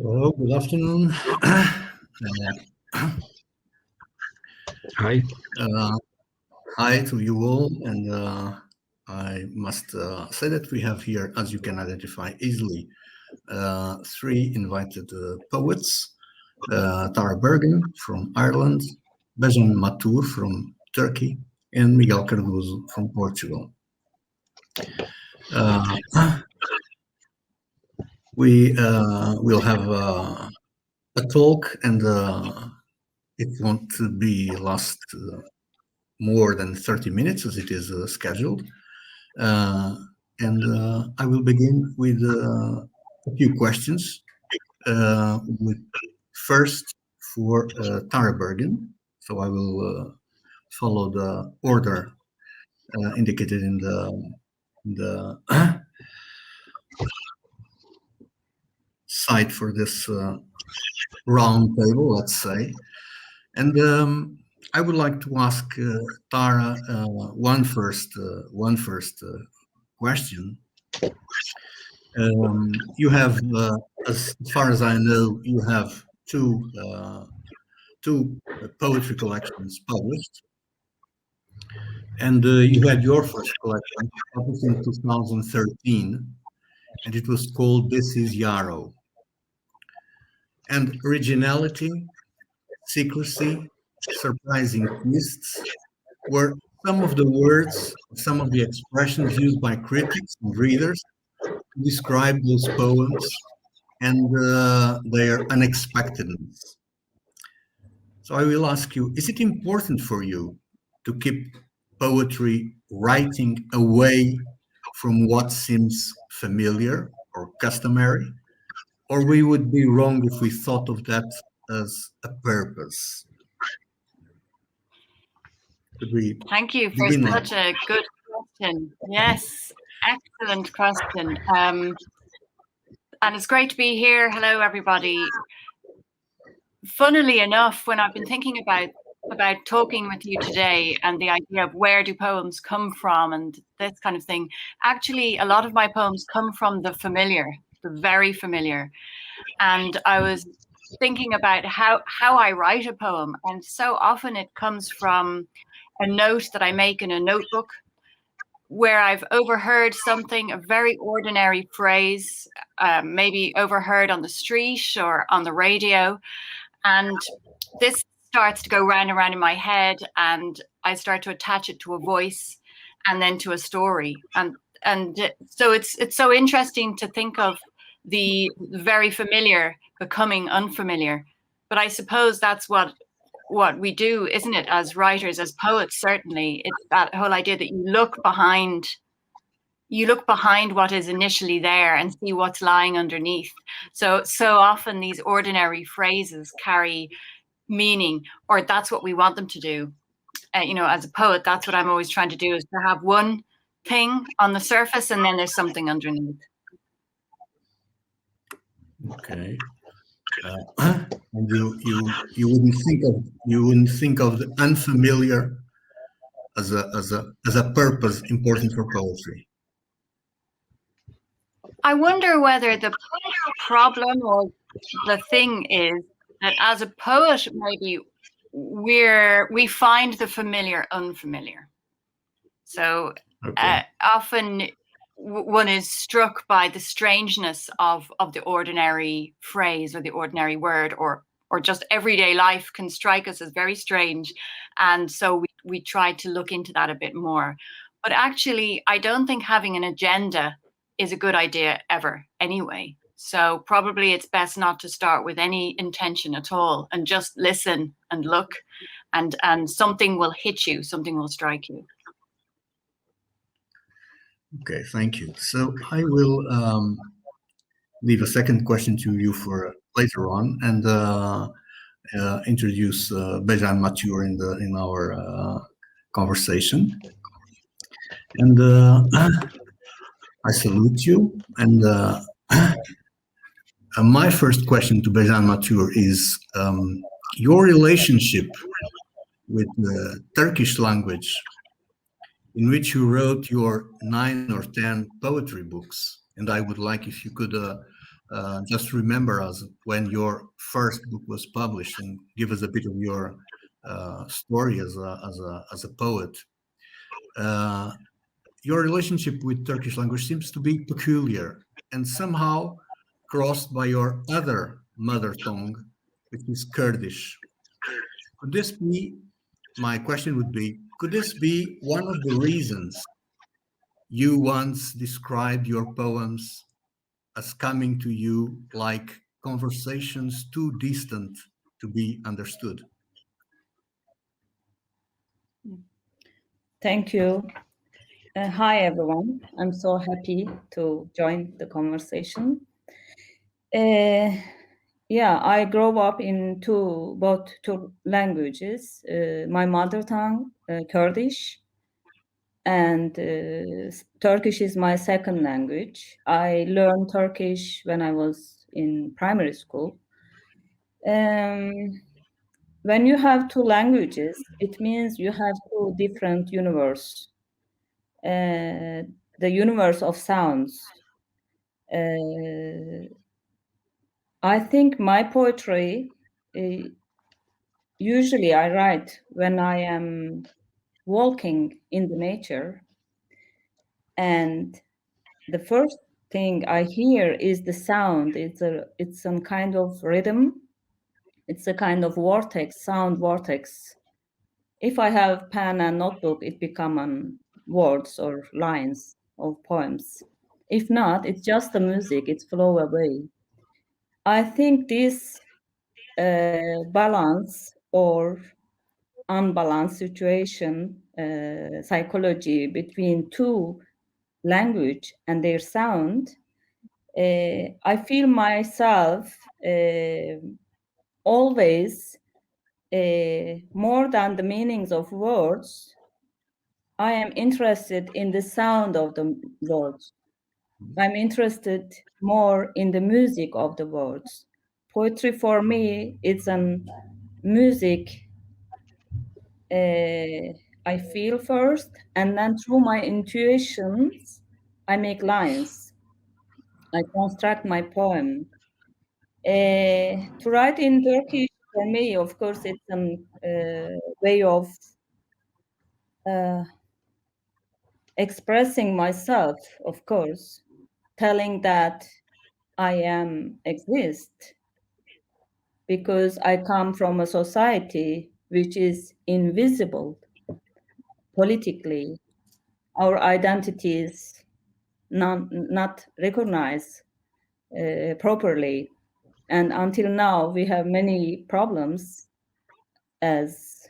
Hello, good afternoon. Hi. Hi to you all, and I must say that we have here, as you can identify easily, three invited poets. Tara Bergin from Ireland, Bejan Matur from Turkey, and Miguel Cardoso from Portugal. We will have a talk, and it won't be last more than 30 minutes as it is scheduled. And I will begin with a few questions. With first for Tara Bergin. So I will follow the order indicated in the site for this round table, let's say. And I would like to ask Tara one first question. You have, as far as I know, you have two poetry collections published, and you had your first collection published in 2013, and it was called "This Is Yarrow." And originality, secrecy, surprising twists were some of the words, some of the expressions used by critics and readers to describe those poems and their unexpectedness. So I will ask you, is it important for you to keep poetry writing away from what seems familiar or customary? Or we would be wrong if we thought of that as a purpose? Thank you for such a good question. Yes, excellent question. And it's great to be here. Hello, everybody. Funnily enough, when I've been thinking about talking with you today and the idea of where do poems come from and this kind of thing, actually, a lot of my poems come from the familiar, the very familiar. And I was thinking about how I write a poem. And so often it comes from a note that I make in a notebook where I've overheard something, a very ordinary phrase, maybe overheard on the street or on the radio. And this starts to go round and round in my head, and I start to attach it to a voice and then to a story. And so it's so interesting to think of the very familiar becoming unfamiliar. But I suppose that's what we do, isn't it, as writers, as poets? Certainly, it's that whole idea that you look behind what is initially there and see what's lying underneath. So often these ordinary phrases carry meaning, or that's what we want them to do. As a poet, that's what I'm always trying to do, is to have one thing on the surface and then there's something underneath. Okay. And you wouldn't think of the unfamiliar as a purpose important for poetry. I wonder whether the problem or the thing is that as a poet, maybe we find the familiar unfamiliar. So often one is struck by the strangeness of the ordinary phrase or the ordinary word, or just everyday life can strike us as very strange. And so we try to look into that a bit more. But actually, I don't think having an agenda is a good idea ever anyway. So probably it's best not to start with any intention at all and just listen and look, and something will hit you, something will strike you. Okay, thank you. So I will leave a second question to you for later on, and introduce Bejan Matur in our conversation. And I salute you. And my first question to Bejan Matur is your relationship with the Turkish language, in which you wrote your 9 or 10 poetry books. And I would like if you could just remember us when your first book was published and give us a bit of your story as a poet. Your relationship with Turkish language seems to be peculiar and somehow crossed by your other mother tongue, which is Kurdish. Could this be, my question would be, could this be one of the reasons you once described your poems as coming to you like conversations too distant to be understood? Thank you. Hi, everyone. I'm so happy to join the conversation. Yeah, I grew up in both two languages, my mother tongue, Kurdish, and Turkish is my second language. I learned Turkish when I was in primary school. When you have two languages, it means you have two different universes. The universe of sounds. I think my poetry, usually I write when I am walking in the nature, and the first thing I hear is the sound. It's some kind of rhythm. It's a kind of vortex, sound vortex. If I have pen and notebook, it become words or lines of poems. If not, it's just the music. It's flow away. I think this balance or unbalanced situation, psychology between two language and their sound, I feel myself always more than the meanings of words. I am interested in the sound of the words. I'm interested more in the music of the words. Poetry for me, it's an music I feel first, and then through my intuitions, I make lines. I construct my poem. To write in Turkish for me, of course, it's a way of expressing myself, of course, telling that I exist, because I come from a society which is invisible politically. Our identities not recognized properly. And until now, we have many problems as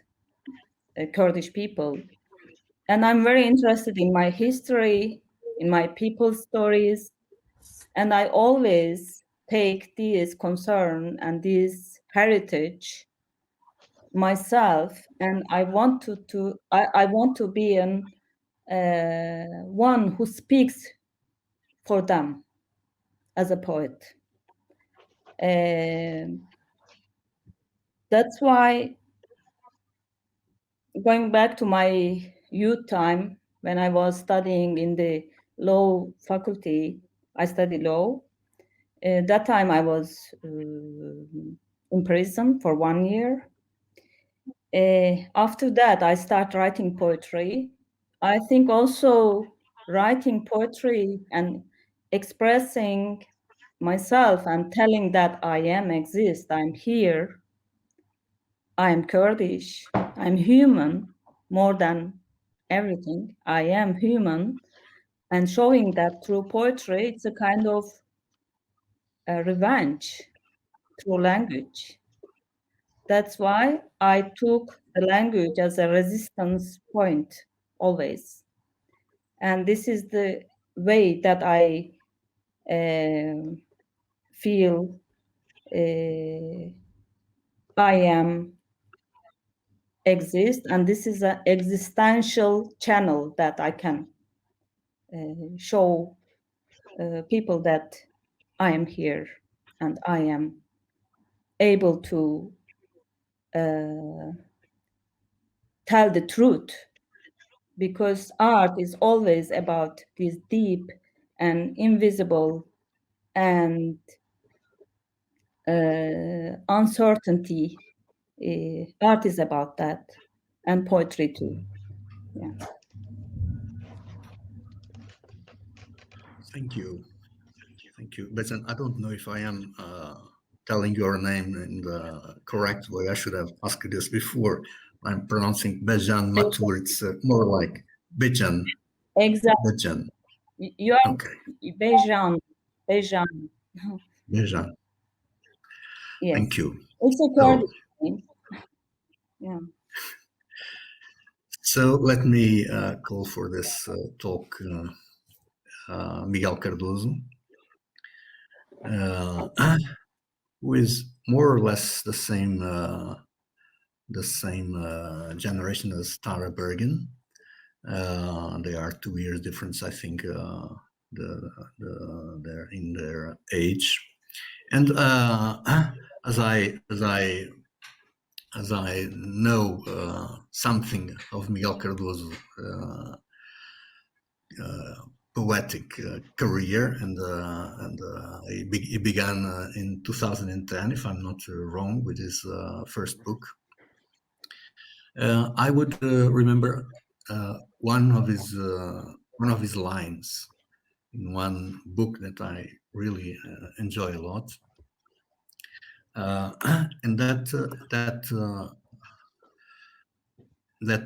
Kurdish people. And I'm very interested in my history, in my people's stories. And I always take this concern and this heritage myself, and I want I want to be one who speaks for them as a poet. That's why, going back to my youth time, when I was studying in the law faculty, I studied law. That time I was in prison for 1 year. After that, I start writing poetry. I think also writing poetry and expressing myself and telling that I exist, I'm here, I am Kurdish, I'm human more than everything. I am human, and showing that through poetry, it's a kind of revenge through language. That's why I took the language as a resistance point always. And this is the way that I feel I exist, and this is an existential channel that I can show people that I am here and I am able to tell the truth, because art is always about this deep and invisible and uncertainty. Art is about that, and poetry too. Yeah. Thank you. Thank you. Bejan, I don't know if I am telling your name in the correct way. I should have asked this before. I'm pronouncing Bejan Matur. It's more like Bejan. Exactly. Bejan. You are okay. Bejan. Bejan. Yes. Thank you. It's a Kurdish name. Yeah. So let me call for this talk Miguel Cardoso, who is more or less the same generation as Tara Bergin. They are 2 years difference, I think. They're in their age, and as I know something of Miguel Cardoso poetic career, and he began in 2010, if I'm not wrong, with his first book. I would remember one of his lines in one book that I really enjoy a lot, and that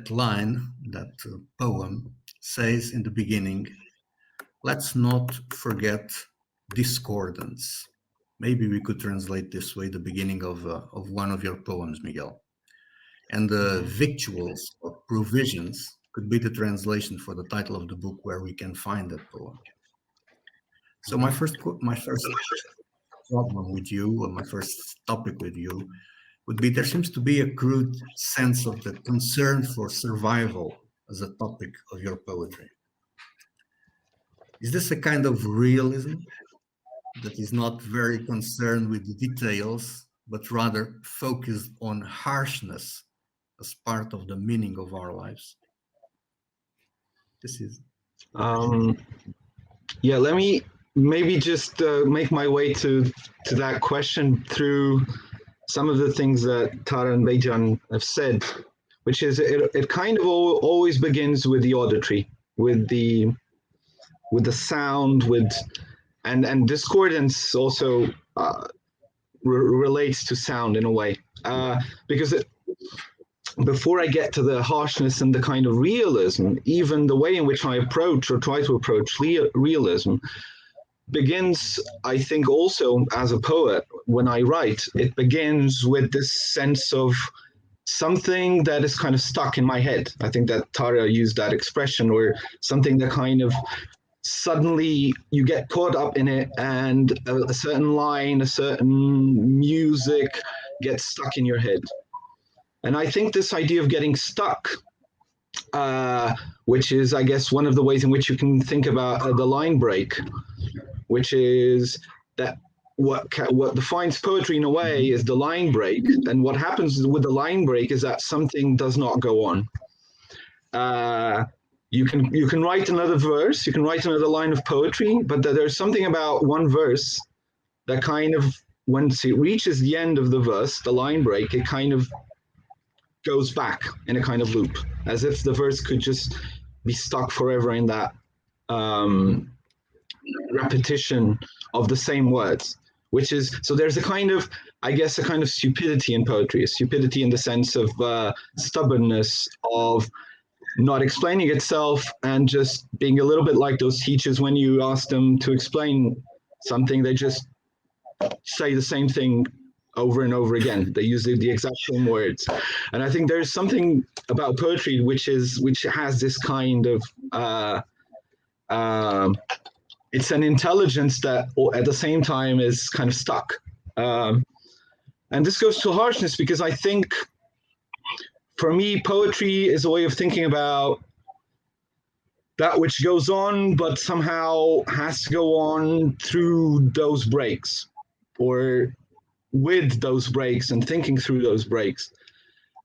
line, that poem says in the beginning, "Let's not forget discordance." Maybe we could translate this way the beginning of one of your poems, Miguel. And the victuals or provisions could be the translation for the title of the book where we can find that poem. So my first problem with you, or my first topic with you, would be there seems to be a crude sense of the concern for survival as a topic of your poetry. Is this a kind of realism that is not very concerned with the details, but rather focused on harshness as part of the meaning of our lives? This is... Yeah, let me maybe just make my way to that question through some of the things that Tara and Bejan have said, which is it kind of always begins with the auditory, with the sound, and discordance also relates to sound in a way, because before I get to the harshness and the kind of realism, even the way in which I approach or try to approach realism begins, I think, also as a poet, when I write, it begins with this sense of something that is kind of stuck in my head. I think that Tara used that expression, or something that kind of suddenly you get caught up in it, and a certain line, a certain music gets stuck in your head. And I think this idea of getting stuck, which is, I guess, one of the ways in which you can think about the line break, which is that what defines poetry in a way is the line break. And what happens with the line break is that something does not go on. You can write another verse, you can write another line of poetry, but there's something about one verse that kind of, once it reaches the end of the verse, the line break, it kind of goes back in a kind of loop, as if the verse could just be stuck forever in that repetition of the same words, which is, so there's a kind of, I guess, a kind of stupidity in poetry, a stupidity in the sense of stubbornness, of not explaining itself, and just being a little bit like those teachers when you ask them to explain something, they just say the same thing over and over again. They use the exact same words. And I think there's something about poetry which has this kind of it's an intelligence that at the same time is kind of stuck. And this goes to harshness, because I think for me, poetry is a way of thinking about that which goes on, but somehow has to go on through those breaks, or with those breaks, and thinking through those breaks.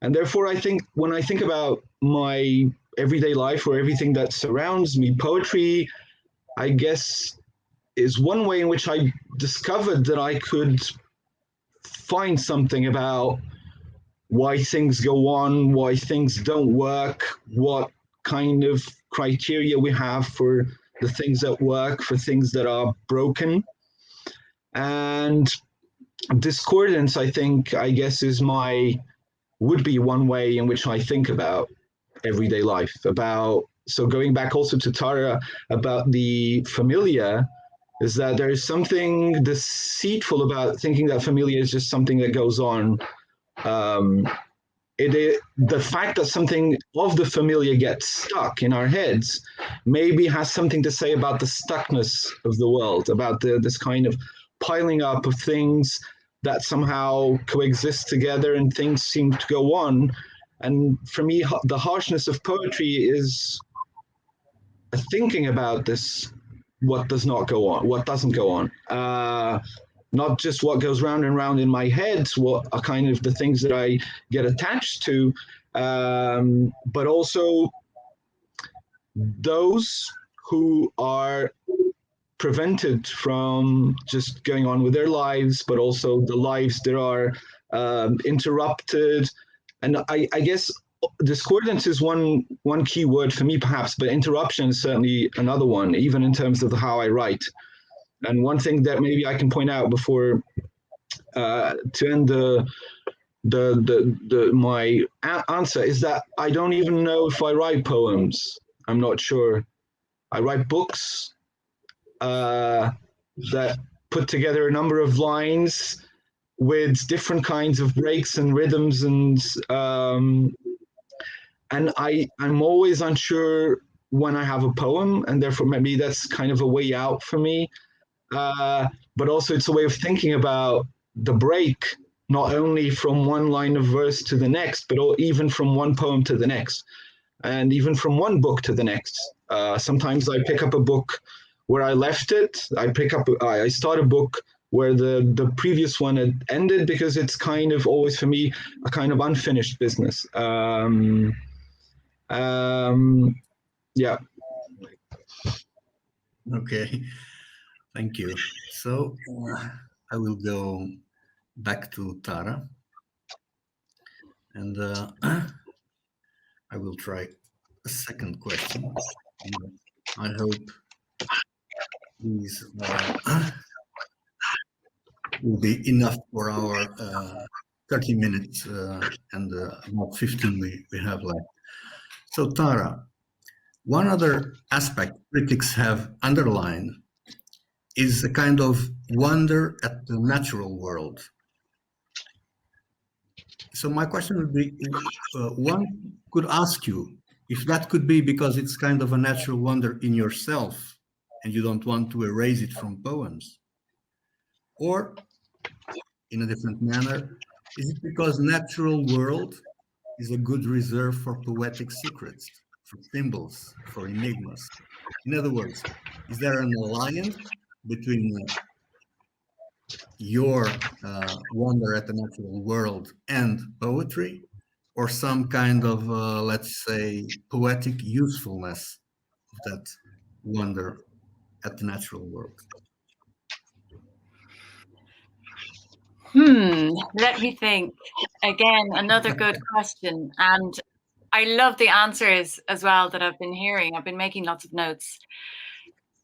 And therefore, I think when I think about my everyday life, or everything that surrounds me, poetry, I guess, is one way in which I discovered that I could find something about why things go on, why things don't work, what kind of criteria we have for the things that work, for things that are broken. And discordance, I guess, would be one way in which I think about everyday life. So going back also to Tara about the familiar, is that there is something deceitful about thinking that familiar is just something that goes on. The fact that something of the familiar gets stuck in our heads maybe has something to say about the stuckness of the world, about this kind of piling up of things that somehow coexist together and things seem to go on. And for me, the harshness of poetry is thinking about this, what does not go on, what doesn't go on. Not just what goes round and round in my head, what are kind of the things that I get attached to, but also those who are prevented from just going on with their lives, but also the lives that are interrupted. And I guess discordance is one key word for me, perhaps, but interruption is certainly another one, even in terms of how I write. And one thing that maybe I can point out before to end my answer is that I don't even know if I write poems. I'm not sure. I write books that put together a number of lines with different kinds of breaks and rhythms, and I'm always unsure when I have a poem, and therefore maybe that's kind of a way out for me. But also it's a way of thinking about the break, not only from one line of verse to the next, but even from one poem to the next, and even from one book to the next. Sometimes I pick up a book where I left it. I start a book where the previous one had ended, because it's kind of always for me a kind of unfinished business. Yeah. Okay. Thank you. So I will go back to Tara, and I will try a second question. I hope these will be enough for our 30 minutes and about 15 we have left. So Tara, one other aspect critics have underlined is a kind of wonder at the natural world. So my question would be, one could ask you if that could be because it's kind of a natural wonder in yourself and you don't want to erase it from poems, or in a different manner, is it because natural world is a good reserve for poetic secrets, for symbols, for enigmas? In other words, is there an alliance between your wonder at the natural world and poetry, or some kind of, let's say, poetic usefulness of that wonder at the natural world? Let me think. Again, another good question. And I love the answers as well that I've been hearing. I've been making lots of notes.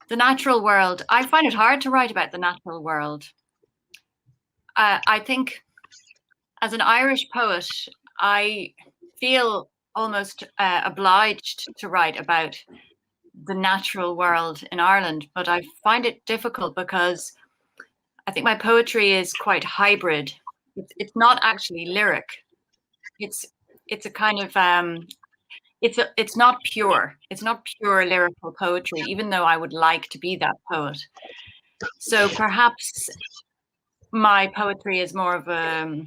The natural world, I find it hard to write about the natural world. I think as an Irish poet, I feel almost obliged to write about the natural world in Ireland, but I find it difficult because I think my poetry is quite hybrid. It's not actually lyric. It's a kind of it's not pure. It's not pure lyrical poetry, even though I would like to be that poet. So perhaps my poetry is more of a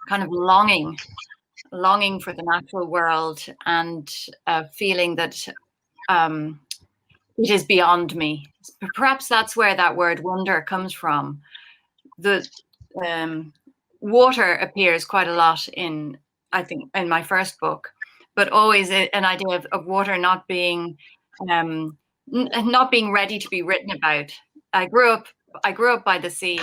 kind of longing for the natural world, and feeling that it is beyond me. Perhaps that's where that word wonder comes from. The water appears quite a lot in, I think, in my first book, but always an idea of water not being ready to be written about. I grew up by the sea.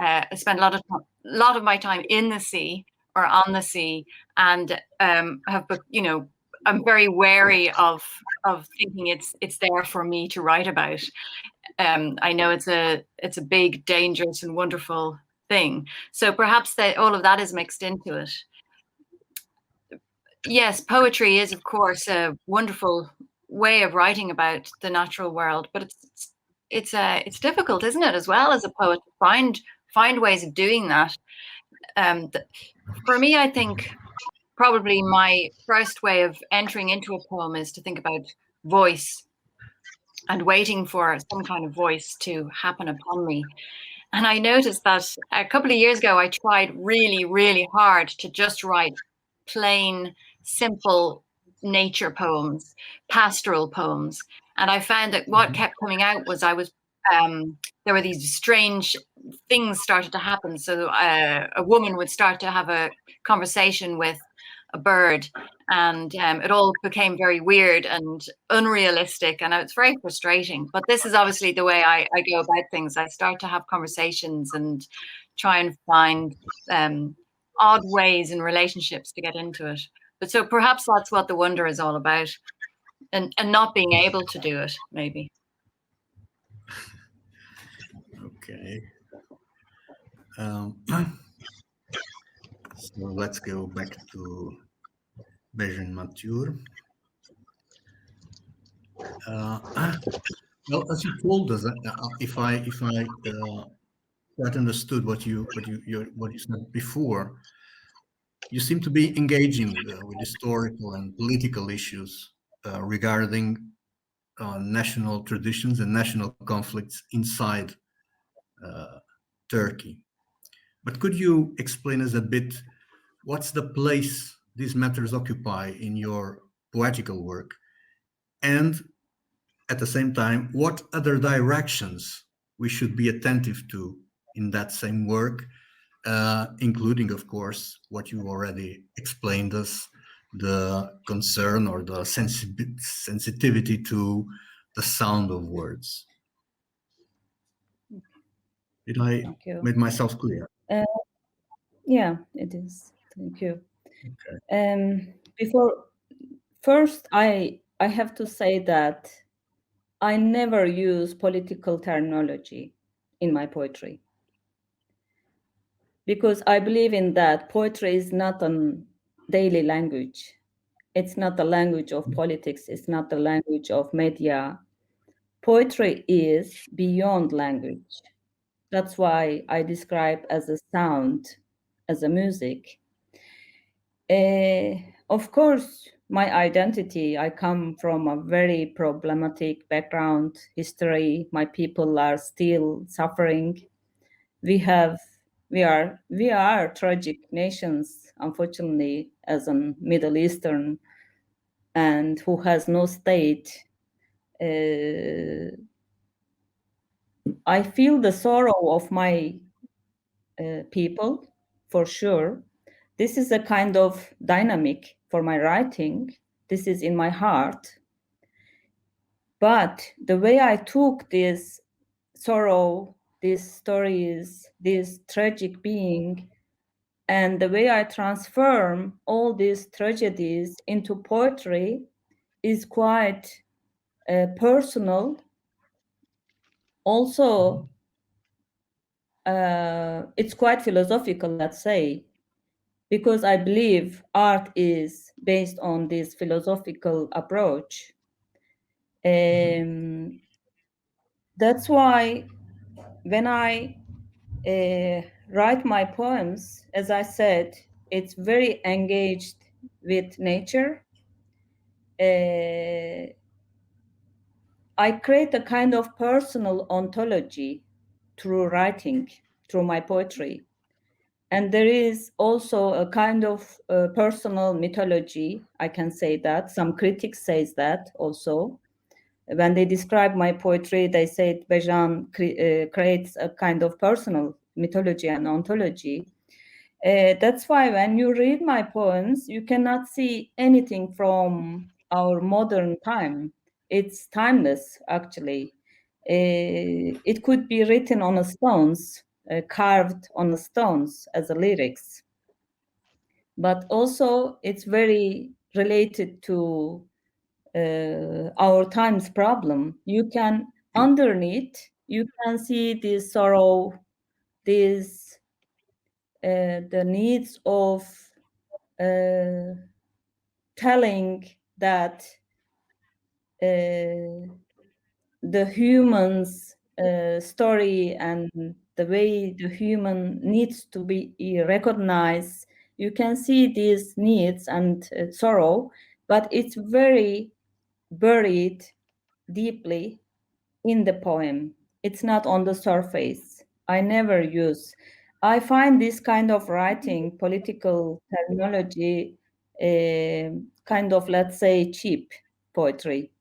I spent a lot of lot of my time in the sea or on the sea, and have, you know, I'm very wary of thinking it's there for me to write about. I know it's a big, dangerous, and wonderful thing. So perhaps that all of that is mixed into it. Yes, poetry is, of course, a wonderful way of writing about the natural world, but it's difficult, isn't it, as well as a poet, to find ways of doing that. For me, I think probably my first way of entering into a poem is to think about voice and waiting for some kind of voice to happen upon me. And I noticed that a couple of years ago, I tried really, really hard to just write plain, simple nature poems, pastoral poems. And I found that what kept coming out was there were these strange things started to happen. So a woman would start to have a conversation with a bird, and it all became very weird and unrealistic, and it's very frustrating. But this is obviously the way I go about things. I start to have conversations and try and find odd ways in relationships to get into it. But so perhaps that's what the wonder is all about, and not being able to do it, maybe. Okay. So let's go back to Bejan Matur. Well, as you told us, if I quite understood what you said before, you seem to be engaging with historical and political issues regarding national traditions and national conflicts inside Turkey. But could you explain us a bit what's the place these matters occupy in your poetical work, and at the same time, what other directions we should be attentive to in that same work, including, of course, what you already explained us, the concern or the sensitivity to the sound of words. Did I make myself clear? Yeah, it is. Thank you. Okay. First, I have to say that I never use political terminology in my poetry, because I believe in that poetry is not a daily language. It's not the language of politics. It's not the language of media. Poetry is beyond language. That's why I describe as a sound, as a music. Of course, my identity, I come from a very problematic background, history. My people are still suffering. We are tragic nations, unfortunately, as a Middle Eastern, and who has no state. I feel the sorrow of my people, for sure. This is a kind of dynamic for my writing. This is in my heart. But the way I took this sorrow, these stories, this tragic being, and the way I transform all these tragedies into poetry is quite personal. Also, it's quite philosophical, let's say, because I believe art is based on this philosophical approach. That's why when I write my poems, as I said, it's very engaged with nature. I create a kind of personal ontology through writing, through my poetry. And there is also a kind of personal mythology, I can say that. Some critics say that also. When they describe my poetry, they say Bejan creates a kind of personal mythology and ontology. That's why when you read my poems, you cannot see anything from our modern time. It's timeless, actually. It could be written on stones carved on the stones as a lyrics. But also it's very related to our time's problem. You can, underneath, you can see this sorrow, this the needs of telling that the human's story and the way the human needs to be recognized. You can see these needs and sorrow, but it's very buried deeply in the poem. It's not on the surface. I find this kind of writing, political terminology, kind of, let's say, cheap poetry,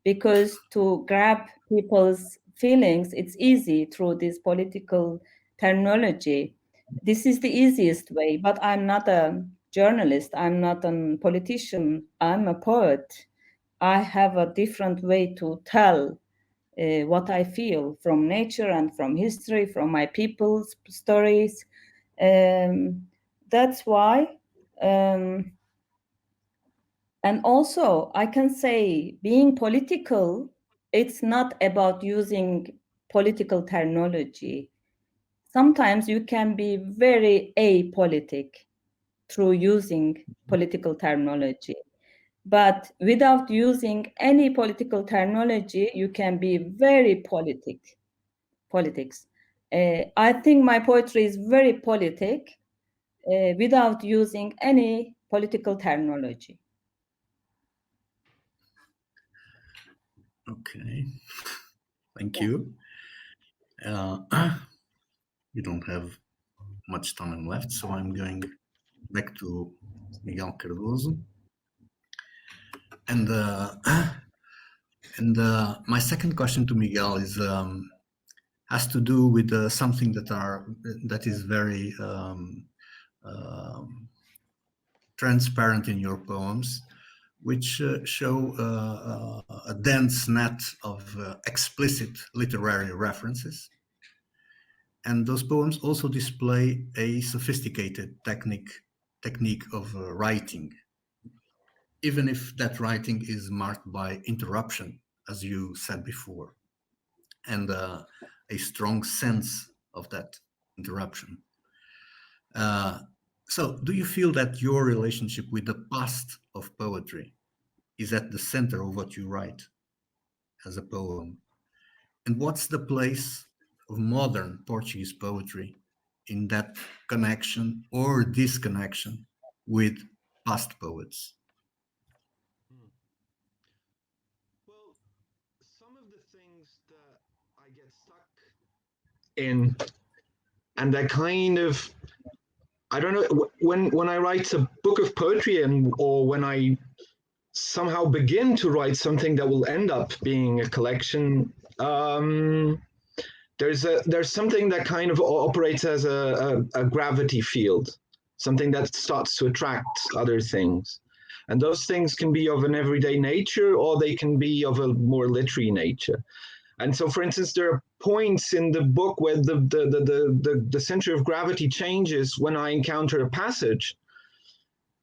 because to grab people's feelings, it's easy through this political terminology. This is the easiest way, but I'm not a journalist, I'm not a politician, I'm a poet. I have a different way to tell what I feel from nature and from history, from my people's stories. That's why. And also, I can say being political, it's not about using political terminology. Sometimes you can be very apolitic through using political terminology. But without using any political terminology, you can be very politics. I think my poetry is very politic without using any political terminology. Okay, thank you. We don't have much time left, so I'm going back to Miguel Cardoso. And my second question to Miguel is has to do with something that is very transparent in your poems, which show a dense net of explicit literary references. And those poems also display a sophisticated technique of writing, even if that writing is marked by interruption, as you said before, and a strong sense of that interruption. So do you feel that your relationship with the past of poetry is at the center of what you write as a poem? And what's the place of modern Portuguese poetry in that connection or disconnection with past poets? Well, some of the things that I get stuck in, and that kind of, I don't know, when I write a book of poetry or when I somehow begin to write something that will end up being a collection, there's something that kind of operates as a gravity field, something that starts to attract other things. And those things can be of an everyday nature, or they can be of a more literary nature. And so, for instance, there are points in the book where the center of gravity changes when I encounter a passage,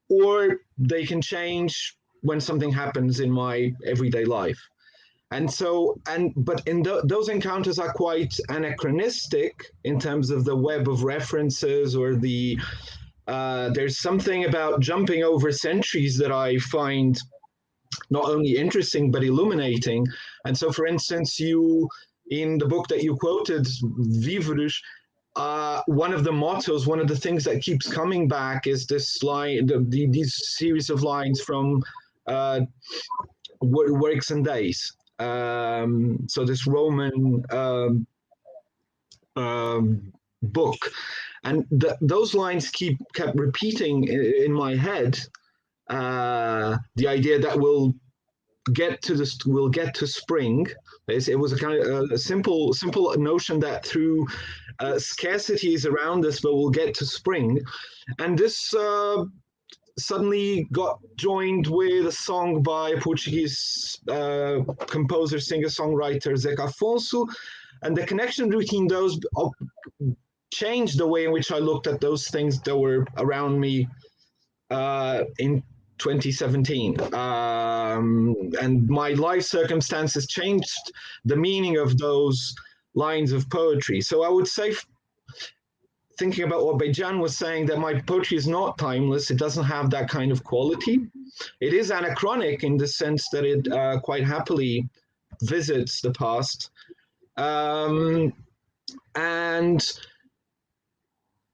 or they can change when something happens in my everyday life. And so, but in those encounters are quite anachronistic in terms of the web of references, or there's something about jumping over centuries that I find not only interesting, but illuminating. And so, for instance, in the book that you quoted, Víveres, one of the mottos, one of the things that keeps coming back is this line, these series of lines from Works and Days. So this Roman book. And those lines kept repeating in my head. The idea that we'll get to spring. It was a kind of a simple notion that through scarcity is around us, but we'll get to spring. And this suddenly got joined with a song by a Portuguese composer, singer-songwriter, Zeca Afonso, and the connection between those changed the way in which I looked at those things that were around me in 2017. And my life circumstances changed the meaning of those lines of poetry. So I would say, thinking about what Bejan was saying, that my poetry is not timeless. It doesn't have that kind of quality. It is anachronic in the sense that it quite happily visits the past. And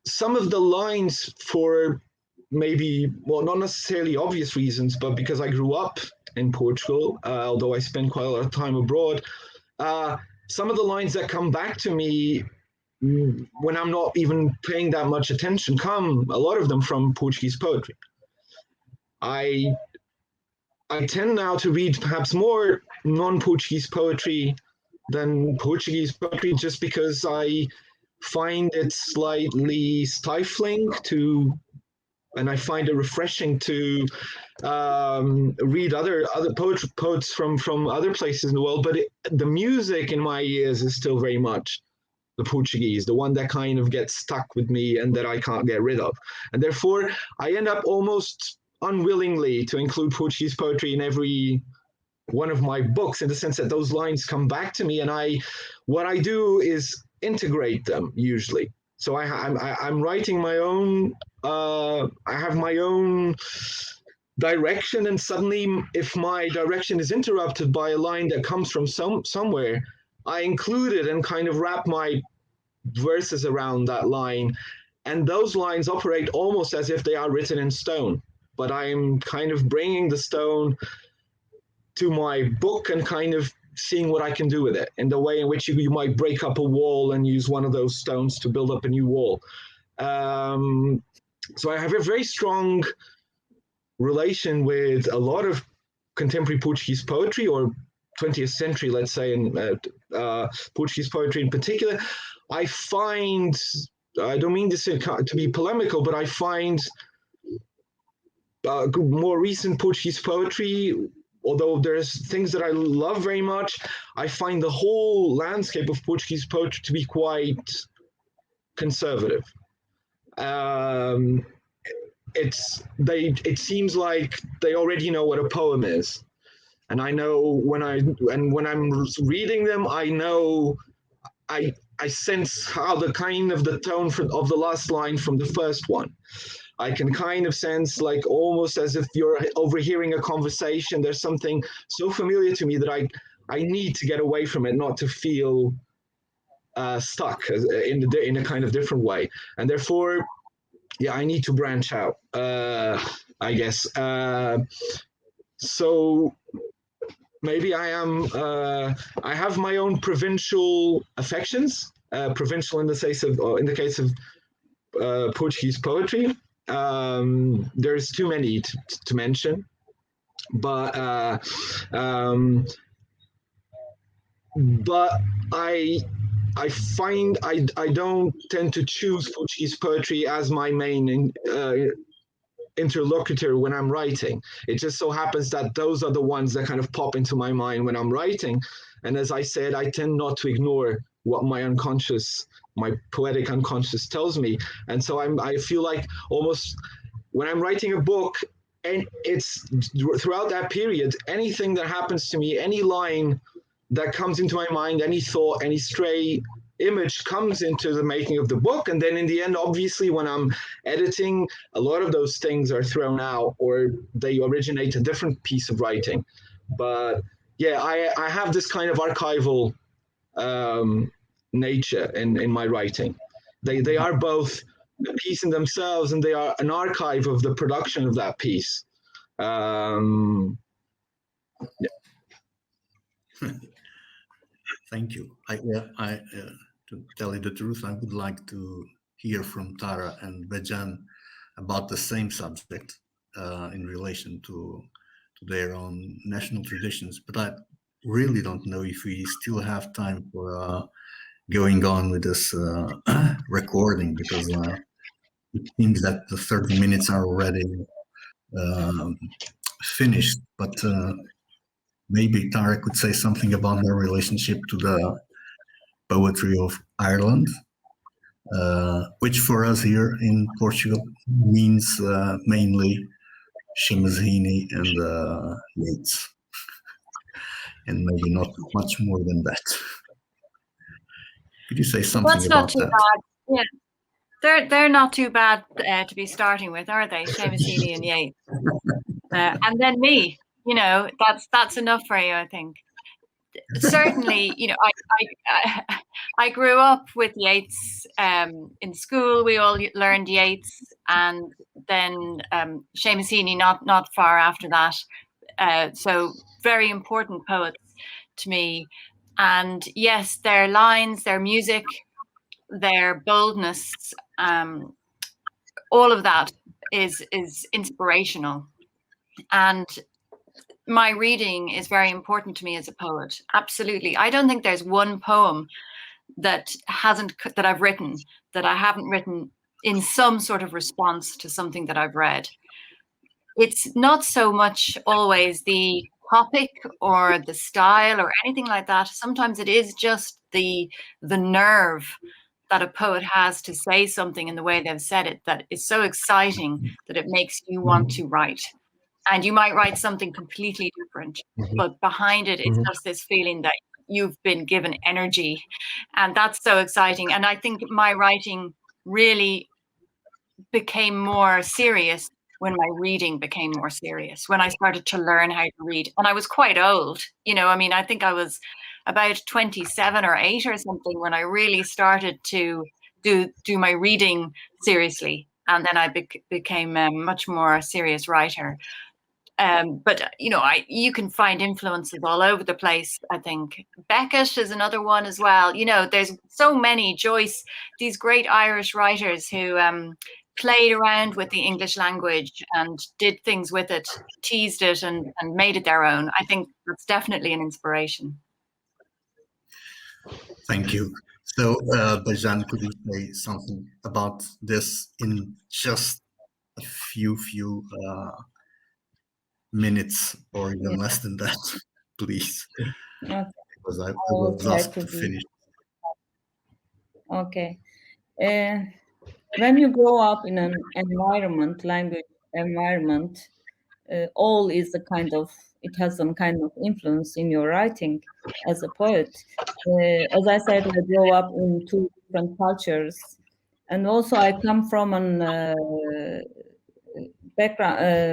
some of the lines, for maybe, well, not necessarily obvious reasons, but because I grew up in Portugal, although I spent quite a lot of time abroad, some of the lines that come back to me when I'm not even paying that much attention a lot of them from Portuguese poetry. I tend now to read perhaps more non-Portuguese poetry than Portuguese poetry, just because I find it slightly stifling and I find it refreshing to read other poets from other places in the world. But the music in my ears is still very much the Portuguese, the one that kind of gets stuck with me and that I can't get rid of. And therefore, I end up almost unwillingly to include Portuguese poetry in every one of my books, in the sense that those lines come back to me, and what I do is integrate them usually. So I'm writing my own. I have my own direction, and suddenly, if my direction is interrupted by a line that comes from somewhere, I include it and kind of wrap my verses around that line, and those lines operate almost as if they are written in stone. But I'm kind of bringing the stone to my book and kind of seeing what I can do with it, in the way in which you might break up a wall and use one of those stones to build up a new wall. So I have a very strong relation with a lot of contemporary Portuguese poetry, or 20th century, let's say, in Portuguese poetry in particular. I find, I don't mean this to be polemical, but I find more recent Portuguese poetry, although there's things that I love very much, I find the whole landscape of Portuguese poetry to be quite conservative. It seems like they already know what a poem is. And I know when I'm reading them, I know I sense how the kind of the tone of the last line from the first one. I can kind of sense, like, almost as if you're overhearing a conversation. There's something so familiar to me that I need to get away from it, not to feel stuck in a kind of different way. And therefore, yeah, I need to branch out, I guess. So maybe I have my own provincial affections, provincial in the case of Portuguese poetry. There's too many to mention, but I find I don't tend to choose Portuguese poetry as my main interlocutor when I'm writing. It just so happens that those are the ones that kind of pop into my mind when I'm writing. And as I said, I tend not to ignore what my poetic unconscious tells me. And so I feel like almost when I'm writing a book, and it's throughout that period, anything that happens to me, any line that comes into my mind, any thought, any stray image comes into the making of the book. And then in the end, obviously, when I'm editing, a lot of those things are thrown out, or they originate a different piece of writing. But yeah, I have this kind of archival nature in my writing. They are both a piece in themselves, and they are an archive of the production of that piece. Yeah. Thank you. To tell you the truth, I would like to hear from Tara and Bejan about the same subject in relation to their own national traditions. But I really don't know if we still have time for going on with this recording, because it seems that the 30 minutes are already finished. But maybe Tara could say something about their relationship to the poetry of Ireland, which for us here in Portugal means mainly Shemazini and Yates, and maybe not much more than that. Could you say something That's not about too that? bad. Yeah, they're not too bad to be starting with, are they? Seamus Heaney and Yates, and then me. You know, that's enough for you, I think. Certainly, you know, I grew up with Yates in school. We all learned Yates, and then Seamus Heaney not far after that. So very important poets to me. And yes, their lines, their music, their boldness, all of that is inspirational. And my reading is very important to me as a poet. Absolutely. I don't think there's one poem that I've written that I haven't written in some sort of response to something that I've read. It's not so much always the topic or the style or anything like that. Sometimes it is just the nerve that a poet has to say something in the way they've said it that is so exciting that it makes you want to write. And you might write something completely different, but behind it, it's just this feeling that you've been given energy. And that's so exciting. And I think my writing really became more serious when my reading became more serious, when I started to learn how to read. And I was quite old, you know, I mean, I think I was about 27 or 8 or something when I really started to do my reading seriously. And then I became a much more serious writer. But you know, you can find influences all over the place. I think Beckett is another one as well. You know, there's so many, Joyce, these great Irish writers who played around with the English language and did things with it, teased it and made it their own. I think that's definitely an inspiration. Thank you. So, Bejan, could you say something about this in just a few minutes or even less than that, please? Okay. Because I will was try asked to to be- finish. Okay. When you grow up in an language environment, all is a kind of, it has some kind of influence in your writing as a poet. As I said, I grew up in 2 different cultures, and also I come from an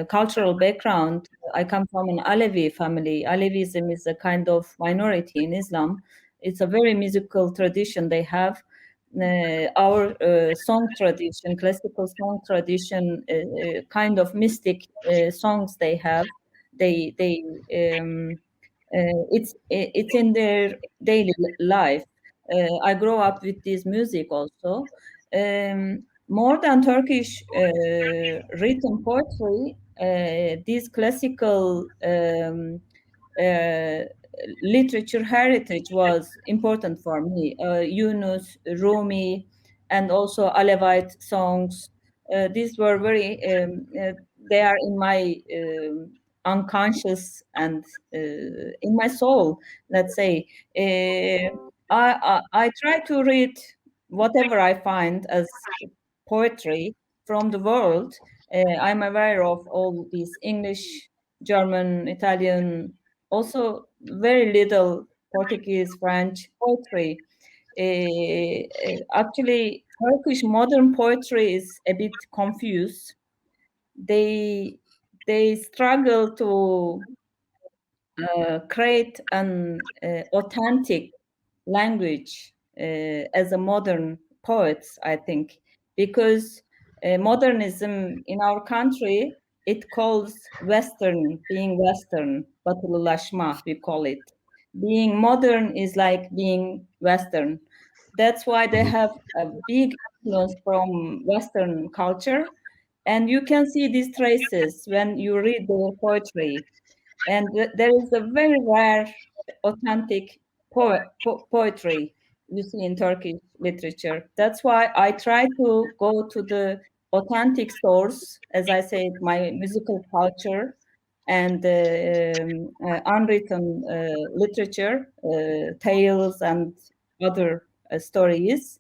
cultural background. I come from an Alevi family. Alevism is a kind of minority in Islam. It's a very musical tradition they have. Our song tradition, classical song tradition, kind of mystic songs they have. It's in their daily life. I grow up with this music also. More than Turkish written poetry, this classical literature heritage was important for me. Yunus, Rumi, and also Alevite songs. These were very, they are in my unconscious and in my soul, let's say. I try to read whatever I find as poetry from the world. I'm aware of all these English, German, Italian, also very little Portuguese, French poetry. Actually, Turkish modern poetry is a bit confused. They struggle to create an authentic language as a modern poets, I think, because modernism in our country, it calls Western, being Western, batılılaşma, we call it. Being modern is like being Western. That's why they have a big influence from Western culture. And you can see these traces when you read their poetry. And there is a very rare, authentic poetry you see in Turkish literature. That's why I try to go to the authentic source, as I said, my musical culture and unwritten literature, tales and other stories.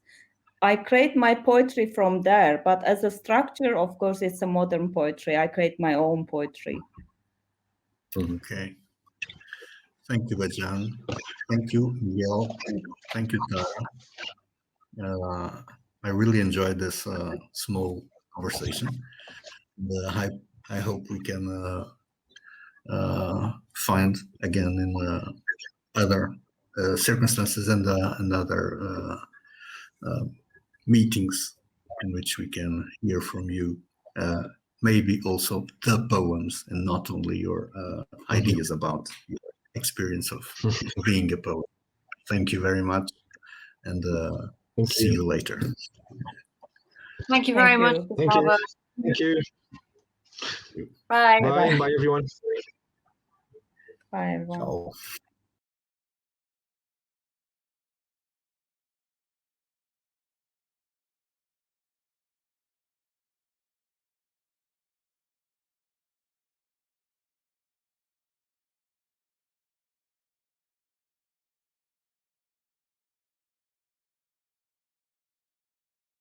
I create my poetry from there, but as a structure, of course, it's a modern poetry. I create my own poetry. Okay. Thank you, Bejan. Thank you, Miguel. Thank you, Tara. I really enjoyed this small conversation. I hope we can find again in other circumstances and other meetings in which we can hear from you, maybe also the poems and not only your ideas about your experience of being a poet. Thank you very much, and see you later. Thank you very much, Gustavo. Thank you. Bye. Bye. Bye, everyone. Bye, everyone. Ciao.